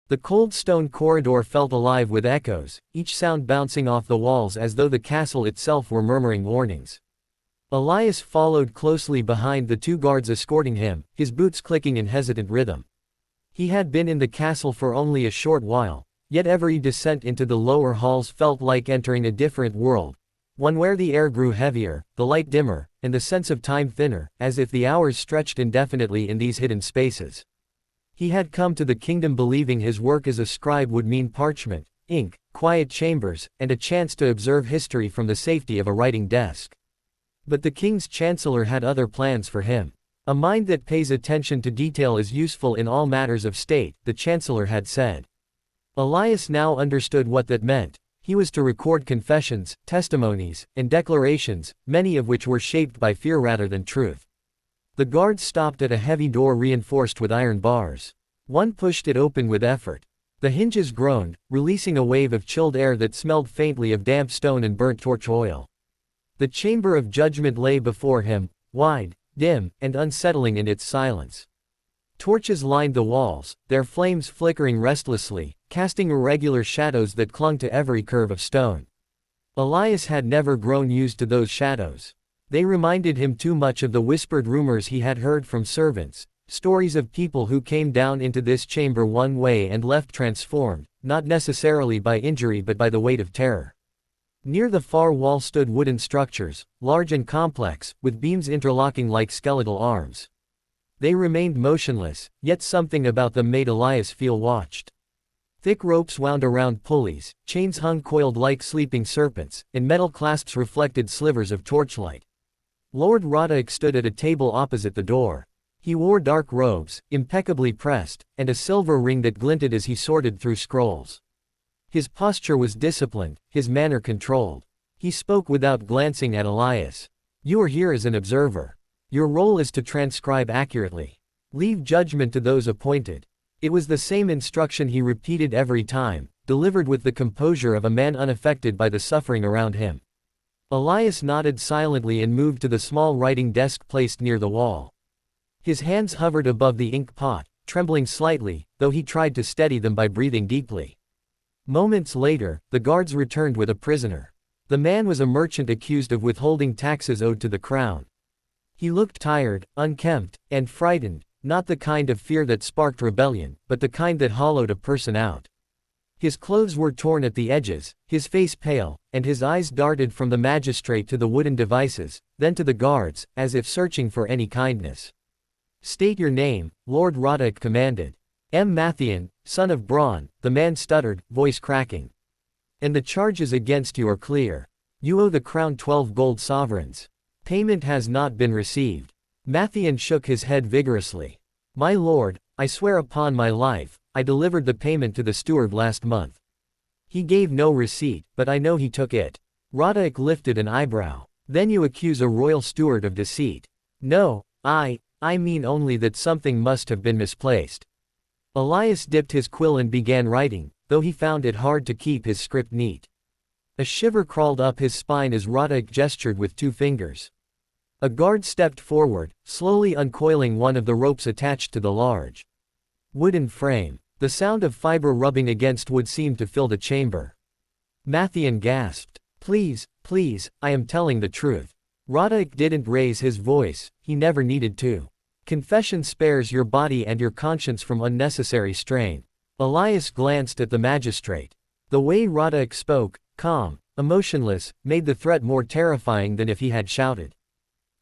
The cold stone corridor felt alive with echoes, each sound bouncing off the walls as though the castle itself were murmuring warnings. Elias followed closely behind the two guards escorting him, his boots clicking in hesitant rhythm. He had been in the castle for only a short while, yet every descent into the lower halls felt like entering a different world, one where the air grew heavier, the light dimmer, and the sense of time thinner, as if the hours stretched indefinitely in these hidden spaces. He had come to the kingdom believing his work as a scribe would mean parchment, ink, quiet chambers, and a chance to observe history from the safety of a writing desk. But the king's chancellor had other plans for him. A mind that pays attention to detail is useful in all matters of state, the chancellor had said. Elias now understood what that meant. He was to record confessions, testimonies, and declarations, many of which were shaped by fear rather than truth. The guards stopped at a heavy door reinforced with iron bars. One pushed it open with effort. The hinges groaned, releasing a wave of chilled air that smelled faintly of damp stone and burnt torch oil. The chamber of judgment lay before him, wide, dim, and unsettling in its silence. Torches lined the walls, their flames flickering restlessly, casting irregular shadows that clung to every curve of stone. Elias had never grown used to those shadows. They reminded him too much of the whispered rumors he had heard from servants, stories of people who came down into this chamber one way and left transformed, not necessarily by injury but by the weight of terror. Near the far wall stood wooden structures, large and complex, with beams interlocking like skeletal arms. They remained motionless, yet something about them made Elias feel watched. Thick ropes wound around pulleys, chains hung coiled like sleeping serpents, and metal clasps reflected slivers of torchlight. Lord Roderick stood at a table opposite the door. He wore dark robes, impeccably pressed, and a silver ring that glinted as he sorted through scrolls. His posture was disciplined, his manner controlled. He spoke without glancing at Elias. "You are here as an observer. Your role is to transcribe accurately. Leave judgment to those appointed." It was the same instruction he repeated every time, delivered with the composure of a man unaffected by the suffering around him. Elias nodded silently and moved to the small writing desk placed near the wall. His hands hovered above the ink pot, trembling slightly, though he tried to steady them by breathing deeply. Moments later, the guards returned with a prisoner. The man was a merchant accused of withholding taxes owed to the crown. He looked tired, unkempt, and frightened, not the kind of fear that sparked rebellion, but the kind that hollowed a person out. His clothes were torn at the edges, his face pale, and his eyes darted from the magistrate to the wooden devices, then to the guards, as if searching for any kindness. "State your name," Lord Roderick commanded. "M. Mathian, son of Braun," the man stuttered, voice cracking. "And the charges against you are clear. You owe the crown 12 gold sovereigns. Payment has not been received." Mathian shook his head vigorously. "My lord, I swear upon my life, I delivered the payment to the steward last month. He gave no receipt, but I know he took it." Roderick lifted an eyebrow. "Then you accuse a royal steward of deceit." "No, I mean only that something must have been misplaced." Elias dipped his quill and began writing, though he found it hard to keep his script neat. A shiver crawled up his spine as Roderick gestured with 2 fingers. A guard stepped forward, slowly uncoiling one of the ropes attached to the large wooden frame. The sound of fiber rubbing against wood seemed to fill the chamber. Mathian gasped. Please, I am telling the truth." Roderick didn't raise his voice, he never needed to. "Confession spares your body and your conscience from unnecessary strain." Elias glanced at the magistrate. The way Roderick spoke, calm, emotionless, made the threat more terrifying than if he had shouted.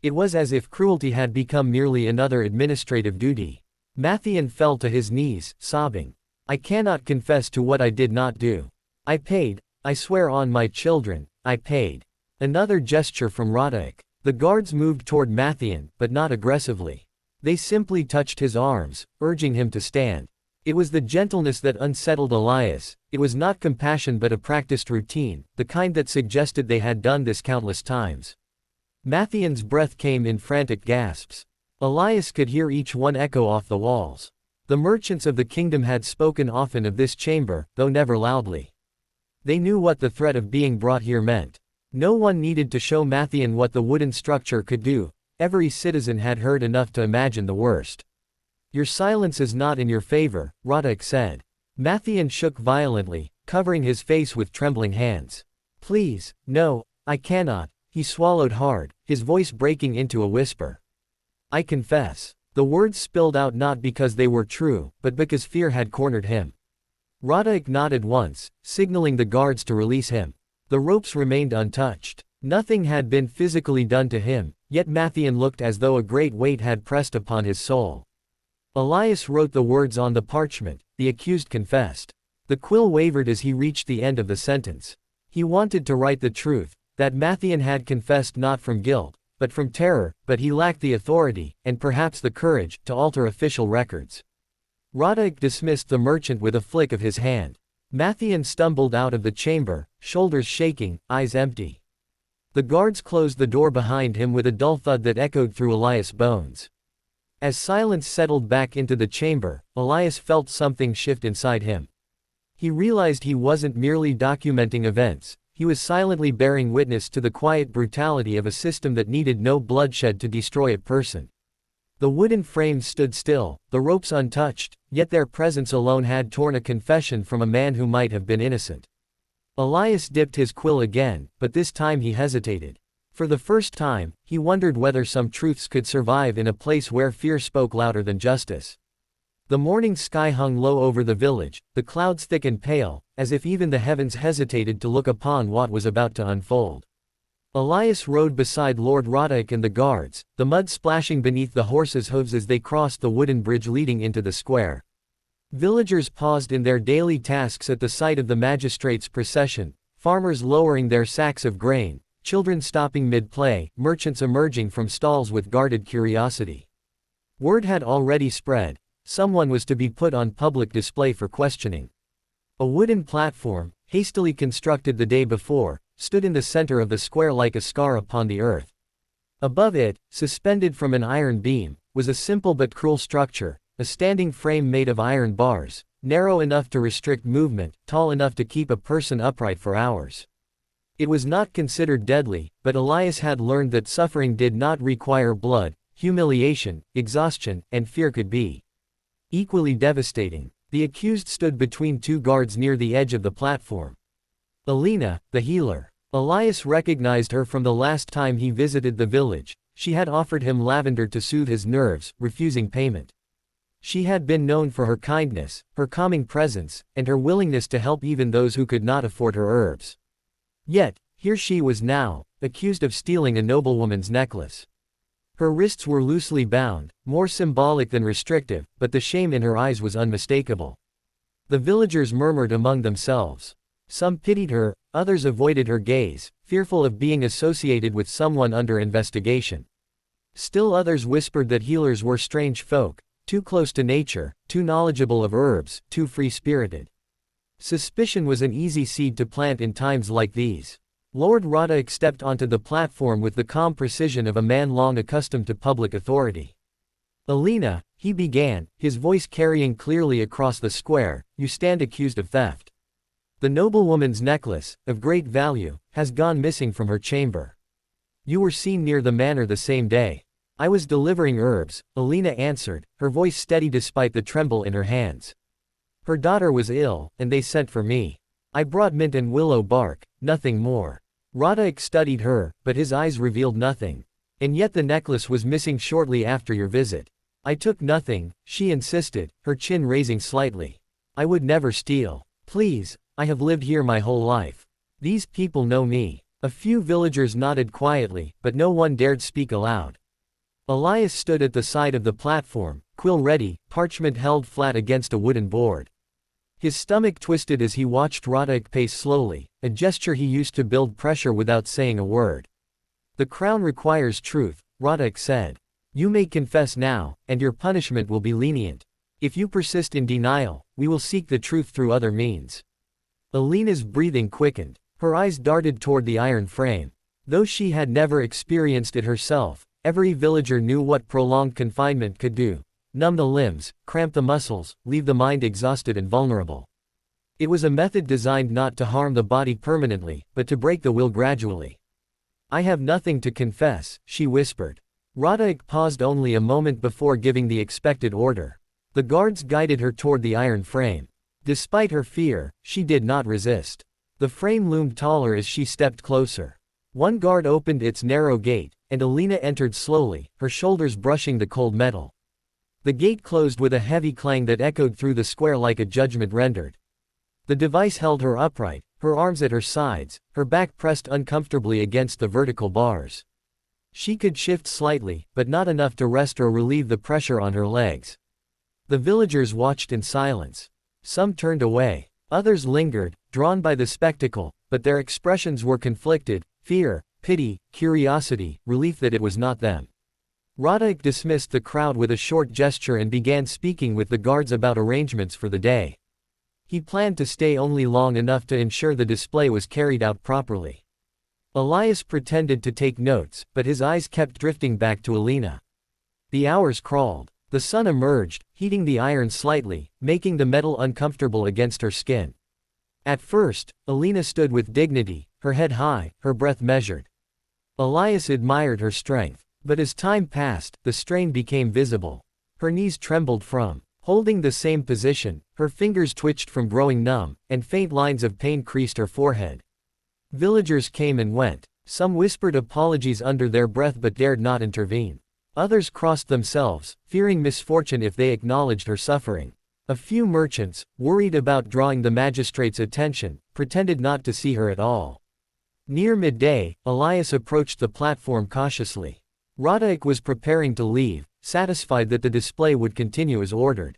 It was as if cruelty had become merely another administrative duty. Mathian fell to his knees, sobbing. "I cannot confess to what I did not do. I paid, I swear on my children, I paid." Another gesture from Roderick. The guards moved toward Mathian, but not aggressively. They simply touched his arms, urging him to stand. It was the gentleness that unsettled Elias. It was not compassion but a practiced routine, the kind that suggested they had done this countless times. Mathian's breath came in frantic gasps. Elias could hear each one echo off the walls. The merchants of the kingdom had spoken often of this chamber, though never loudly. They knew what the threat of being brought here meant. No one needed to show Mathian what the wooden structure could do. Every citizen had heard enough to imagine the worst. "Your silence is not in your favor," Roderick said. Mathian shook violently, covering his face with trembling hands. Please, no, I cannot, he swallowed hard, his voice breaking into a whisper. I confess. The words spilled out not because they were true, but because fear had cornered him. Radhaik nodded once, signaling the guards to release him. The ropes remained untouched. Nothing had been physically done to him, yet Mathian looked as though a great weight had pressed upon his soul. Elias wrote the words on the parchment, the accused confessed. The quill wavered as he reached the end of the sentence. He wanted to write the truth, that Mathian had confessed not from guilt, but from terror, but he lacked the authority, and perhaps the courage, to alter official records. Radhaik dismissed the merchant with a flick of his hand. Mathian stumbled out of the chamber, shoulders shaking, eyes empty. The guards closed the door behind him with a dull thud that echoed through Elias' bones. As silence settled back into the chamber, Elias felt something shift inside him. He realized he wasn't merely documenting events, he was silently bearing witness to the quiet brutality of a system that needed no bloodshed to destroy a person. The wooden frames stood still, the ropes untouched, yet their presence alone had torn a confession from a man who might have been innocent. Elias dipped his quill again, but this time he hesitated. For the first time, he wondered whether some truths could survive in a place where fear spoke louder than justice. The morning sky hung low over the village, the clouds thick and pale, as if even the heavens hesitated to look upon what was about to unfold. Elias rode beside Lord Radhaik and the guards, the mud splashing beneath the horses' hooves as they crossed the wooden bridge leading into the square. Villagers paused in their daily tasks at the sight of the magistrate's procession, farmers lowering their sacks of grain, children stopping mid-play, merchants emerging from stalls with guarded curiosity. Word had already spread. Someone was to be put on public display for questioning. A wooden platform, hastily constructed the day before, stood in the center of the square like a scar upon the earth. Above it, suspended from an iron beam, was a simple but cruel structure, a standing frame made of iron bars, narrow enough to restrict movement, tall enough to keep a person upright for hours. It was not considered deadly, but Elias had learned that suffering did not require blood, humiliation, exhaustion, and fear could be equally devastating. The accused stood between two guards near the edge of the platform. Alina, the healer. Elias recognized her from the last time he visited the village. She had offered him lavender to soothe his nerves, refusing payment. She had been known for her kindness, her calming presence, and her willingness to help even those who could not afford her herbs. Yet, here she was now, accused of stealing a noblewoman's necklace. Her wrists were loosely bound, more symbolic than restrictive, but the shame in her eyes was unmistakable. The villagers murmured among themselves. Some pitied her, others avoided her gaze, fearful of being associated with someone under investigation. Still others whispered that healers were strange folk, too close to nature, too knowledgeable of herbs, too free-spirited. Suspicion was an easy seed to plant in times like these. Lord Radhaik stepped onto the platform with the calm precision of a man long accustomed to public authority. Alina, he began, his voice carrying clearly across the square, you stand accused of theft. The noblewoman's necklace, of great value, has gone missing from her chamber. You were seen near the manor the same day. I was delivering herbs, Alina answered, her voice steady despite the tremble in her hands. Her daughter was ill, and they sent for me. I brought mint and willow bark, nothing more. Radhaik studied her, but his eyes revealed nothing. And yet the necklace was missing shortly after your visit. I took nothing, she insisted, her chin raising slightly. I would never steal. Please, I have lived here my whole life. These people know me. A few villagers nodded quietly, but no one dared speak aloud. Elias stood at the side of the platform, quill ready, parchment held flat against a wooden board. His stomach twisted as he watched Radhaik pace slowly, a gesture he used to build pressure without saying a word. The crown requires truth, Radhaik said. You may confess now, and your punishment will be lenient. If you persist in denial, we will seek the truth through other means. Alina's breathing quickened. Her eyes darted toward the iron frame. Though she had never experienced it herself, every villager knew what prolonged confinement could do. Numb the limbs, cramp the muscles, leave the mind exhausted and vulnerable. It was a method designed not to harm the body permanently, but to break the will gradually. I have nothing to confess, she whispered. Radhaik paused only a moment before giving the expected order. The guards guided her toward the iron frame. Despite her fear, she did not resist. The frame loomed taller as she stepped closer. One guard opened its narrow gate, and Alina entered slowly, her shoulders brushing the cold metal. The gate closed with a heavy clang that echoed through the square like a judgment rendered. The device held her upright, her arms at her sides, her back pressed uncomfortably against the vertical bars. She could shift slightly, but not enough to rest or relieve the pressure on her legs. The villagers watched in silence. Some turned away. Others lingered, drawn by the spectacle, but their expressions were conflicted: fear, pity, curiosity, relief that it was not them. Radhik dismissed the crowd with a short gesture and began speaking with the guards about arrangements for the day. He planned to stay only long enough to ensure the display was carried out properly. Elias pretended to take notes, but his eyes kept drifting back to Alina. The hours crawled. The sun emerged, heating the iron slightly, making the metal uncomfortable against her skin. At first, Alina stood with dignity, her head high, her breath measured. Elias admired her strength, but as time passed, the strain became visible. Her knees trembled from holding the same position, her fingers twitched from growing numb, and faint lines of pain creased her forehead. Villagers came and went. Some whispered apologies under their breath but dared not intervene. Others crossed themselves, fearing misfortune if they acknowledged her suffering. A few merchants, worried about drawing the magistrate's attention, pretended not to see her at all. Near midday, Elias approached the platform cautiously. Radhik was preparing to leave, satisfied that the display would continue as ordered.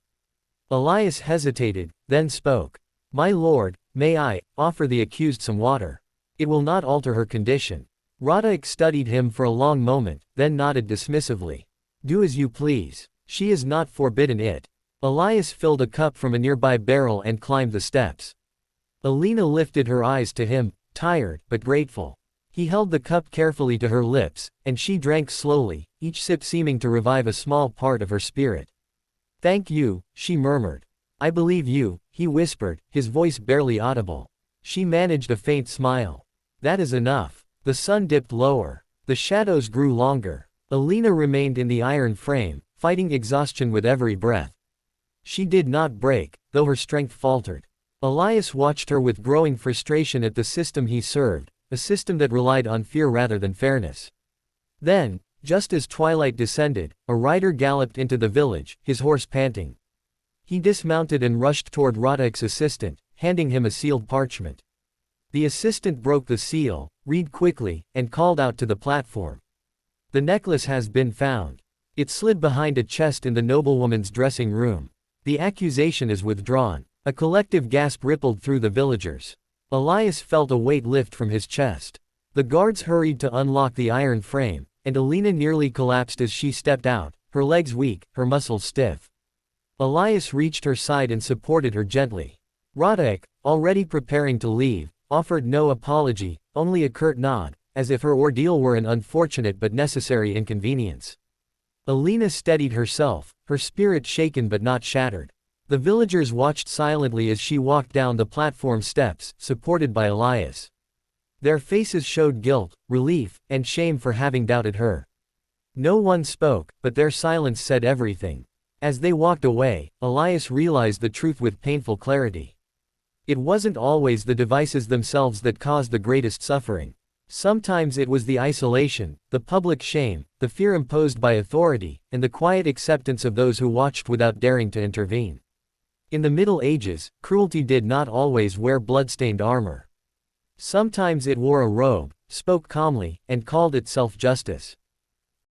Elias hesitated, then spoke. "My lord, may I offer the accused some water? It will not alter her condition." Radhik studied him for a long moment, then nodded dismissively. "Do as you please. She is not forbidden it." Elias filled a cup from a nearby barrel and climbed the steps. Alina lifted her eyes to him, tired, but grateful. He held the cup carefully to her lips, and she drank slowly, each sip seeming to revive a small part of her spirit. "Thank you," she murmured. "I believe you," he whispered, his voice barely audible. She managed a faint smile. "That is enough." The sun dipped lower. The shadows grew longer. Alina remained in the iron frame, fighting exhaustion with every breath. She did not break, though her strength faltered. Elias watched her with growing frustration at the system he served, a system that relied on fear rather than fairness. Then, just as twilight descended, a rider galloped into the village, his horse panting. He dismounted and rushed toward Radhik's assistant, handing him a sealed parchment. The assistant broke the seal, read quickly, and called out to the platform. "The necklace has been found. It slid behind a chest in the noblewoman's dressing room. The accusation is withdrawn." A collective gasp rippled through the villagers. Elias felt a weight lift from his chest. The guards hurried to unlock the iron frame, and Alina nearly collapsed as she stepped out, her legs weak, her muscles stiff. Elias reached her side and supported her gently. Radhik, already preparing to leave, offered no apology, only a curt nod, as if her ordeal were an unfortunate but necessary inconvenience. Alina steadied herself, her spirit shaken but not shattered. The villagers watched silently as she walked down the platform steps, supported by Elias. Their faces showed guilt, relief, and shame for having doubted her. No one spoke, but their silence said everything. As they walked away, Elias realized the truth with painful clarity. It wasn't always the devices themselves that caused the greatest suffering. Sometimes it was the isolation, the public shame, the fear imposed by authority, and the quiet acceptance of those who watched without daring to intervene. In the Middle Ages, cruelty did not always wear blood-stained armor. Sometimes it wore a robe, spoke calmly, and called itself justice.